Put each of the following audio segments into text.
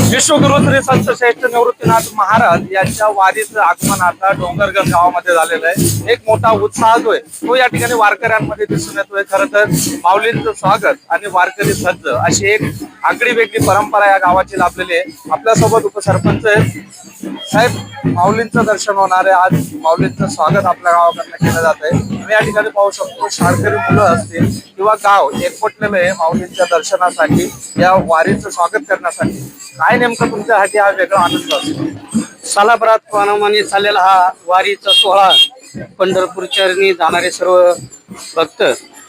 विश्वगुरु श्री संत श्रेष्ठ निवृत्तीनाथ महाराज यांच्या वारीचं आगमन आता डोंगरगड गावामध्ये झालेलं आहे। एक मोठा उत्साह जो आहे तो या ठिकाणी वारकऱ्यांमध्ये दिसून येतोय। खरं तर माऊलींचं स्वागत आणि वारकरी सज्ज अशी एक आगळी वेगळी परंपरा या गावाची लाभलेली आहे। आपल्यासोबत उपसरपंच साहेब, माऊलींचं दर्शन होणार आहे। आज माऊलींचं स्वागत आपल्या गावाकडनं केलं जात आहे। तुम्ही या ठिकाणी पाहू शकतो, शाळकरी मुलं असतील किंवा गाव एकवटलेलं आहे माऊलींच्या दर्शनासाठी, या वारीचं स्वागत करण्यासाठी। काय नेमकं तुमच्यासाठी हा वेगळा आनंद असतो? सालाभरात प्रमाणे चाललेला हा वारीचा सोहळा, पंढरपूरचरणी जाणारे सर्व भक्त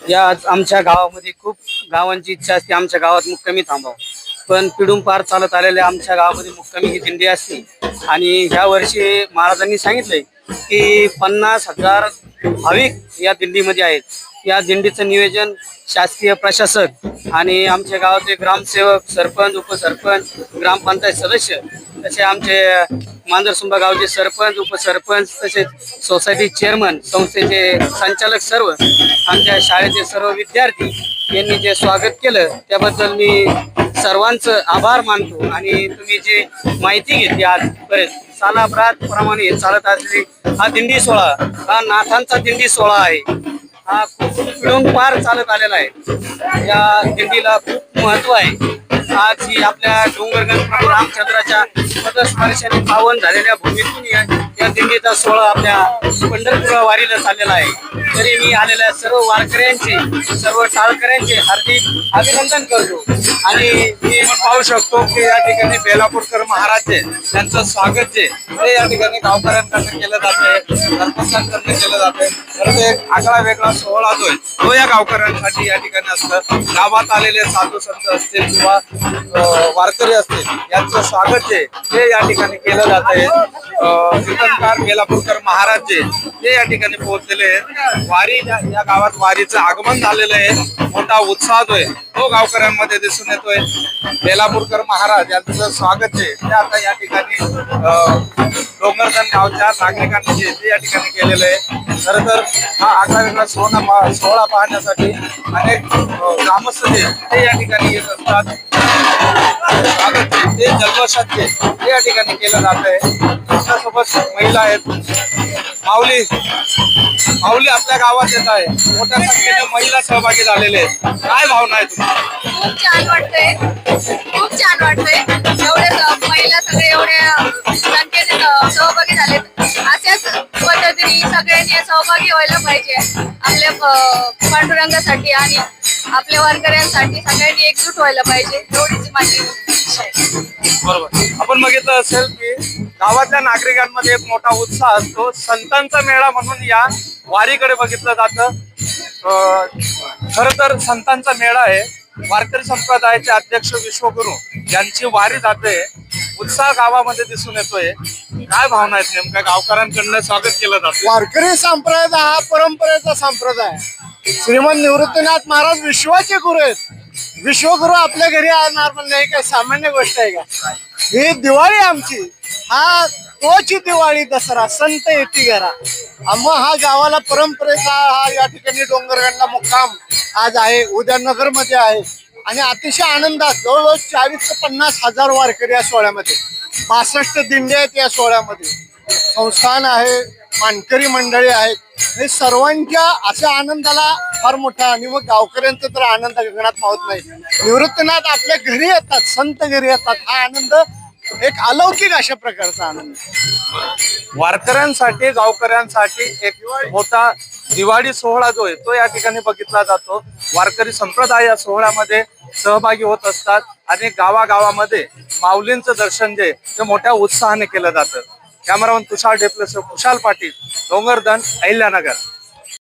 या आमच्या गावामध्ये खूप गावांची इच्छा असते आमच्या गावात मुक्कामी थांबावं, पण पिढून पार चालत आलेल्या आमच्या गावामध्ये मुक्कामी ही दिंडी असते। आणि ह्या वर्षी महाराजांनी सांगितलंय की 50,000 भाविक या दिंडीमध्ये आहेत। या दिंडीचं नियोजन शासकीय प्रशासक आणि आमच्या गावाचे ग्रामसेवक, सरपंच, उपसरपंच, ग्रामपंचायत सदस्य, तसे आमचे मांजरसुंबा गावचे सरपंच, उपसरपंच, तसेच सोसायटी चेअरमन, संस्थेचे संचालक, सर्व आमच्या शाळेचे सर्व विद्यार्थी यांनी जे स्वागत केलं त्याबद्दल मी सर्वांचं आभार मानतो। आणि तुम्ही जी माहिती घेतली आजपर्यंत सालाभरात प्रमाणे चालत असलेली हा दिंडी सोहळा, हा नाथांचा दिंडी सोहळा आहे। हा खूप पिढून पार चालत आलेला आहे। या दिंडीला खूप महत्व आहे। आज ही आपल्या डोंगरगड प्रभू रामचंद्राच्या पदस्पर्शाने पावन झालेल्या भूमीतून या दिंडीचा सोहळा आपल्या पंढरपूर वारीला चाललेला आहे। तरी मी आलेल्या सर्व वारकऱ्यांचे, सर्व टाळकऱ्यांचे हार्दिक अभिनंदन करतो। आणि मी पाहू शकतो की या ठिकाणी बेलापूरकर महाराज त्यांचं स्वागत जे ते या ठिकाणी गावकऱ्यांकडनं केलं जाते, सरपंचांकडनं केलं जाते। तर एक आगळा वेगळा सोहळा जो आहे तो या गावकऱ्यांसाठी या ठिकाणी असतं। गावात आलेले साधू संत असतील किंवा वारकरी असतील यांचं स्वागत जे ते या ठिकाणी केलं जात आहे। कीर्तनकार बेलापूरकर महाराज जे ते या ठिकाणी पोहोचलेले आहेत। वारी या गावात वारीचं आगमन झालेलं आहे। मोठा उत्साह जो आहे तो गावकऱ्यांमध्ये दिसून येतोय। बेलापूरकर महाराज यांचं स्वागत जे ते आता या ठिकाणी डोंगरगड गावच्या नागरिकांनी जे ते या ठिकाणी केलेलं आहे। खरं तर हा आगळा वेगळा सोहळा पाहण्यासाठी अनेक ग्रामस्थ जे ते या ठिकाणी येत असतात। स्वागत ते जल्लोषात जे ते या ठिकाणी केलं जात आहे। त्यासोबत महिला आहेत। माऊली आपल्या गावात येत आहे, मोठ्या संख्येने महिला सहभागी झालेले आहेत। काय भावना आहे तुमची? खूप छान वाटतंय, खूप छान वाटतंय। एवढे महिला सगळे एवढे संख्येने सहभागी झालेत। अशाच पद्धतीने सगळ्यांनी सहभागी व्हायला पाहिजे आपल्या पांडुरंगासाठी आणि आपल्या वारकऱ्यांसाठी। सगळ्यांनी एकजूट व्हायला पाहिजे, एवढीच माझी इच्छा आहे। बरोबर, आपण बघितलं असेल की गावातल्या नागरिकांमध्ये एक मोठा उत्साह असतो। संतांचा मेळा म्हणून या वारीकडे बघितलं जातं। खर तर संतांचा मेळा आहे। वारकरी संप्रदायाचे अध्यक्ष विश्वगुरु यांची वारी जाते। उत्साह गावामध्ये दिसून येतोय। काय भावना आहेत नेमक्या? गावकऱ्यांकडनं स्वागत केलं जातं। वारकरी संप्रदाय हा परंपरेचा संप्रदाय। श्रीमंत निवृत्तीनाथ महाराज विश्वाचे गुरु आहेत। विश्वगुरु आपल्या घरी आणणार म्हणजे ही काही सामान्य गोष्ट आहे का? ही दिवाळी आमची, हा तोची दिवाळी, दसरा, संत येती घरा। मग हा गावाला परंपरेचा हा या ठिकाणी डोंगरगडला मुक्काम आज आहे, उद्या नगरमध्ये आहे। आणि अतिशय आनंदात जवळजवळ 40 ते 50,000 वारकरी या सोहळ्यामध्ये, 65 दिंड्या आहेत या सोहळ्यामध्ये, संस्थान आहे, मानकरी मंडळी आहेत। हे सर्वांच्या अशा आनंदाला फार मोठा, आणि मग गावकऱ्यांचा तर आनंद गगनात मावत नाही। निवृत्तीनाथ आपल्या घरी येतात, संत घरी येतात, हा आनंद एक अलौकिक अशा प्रकारचा आनंद। वारकऱ्यांसाठी, गावकऱ्यांसाठी एक मोठा दिवाळी सोहळा जो आहे तो या ठिकाणी बघितला जातो। वारकरी संप्रदाय या सोहळ्यामध्ये सहभागी होत असतात आणि गावागावामध्ये माऊलींचं दर्शन जे ते मोठ्या उत्साहाने केलं जातं। कॅमेरामन तुषार डेपलेसह खुशाल पाटील, डोंगरगड, अहिल्यानगर।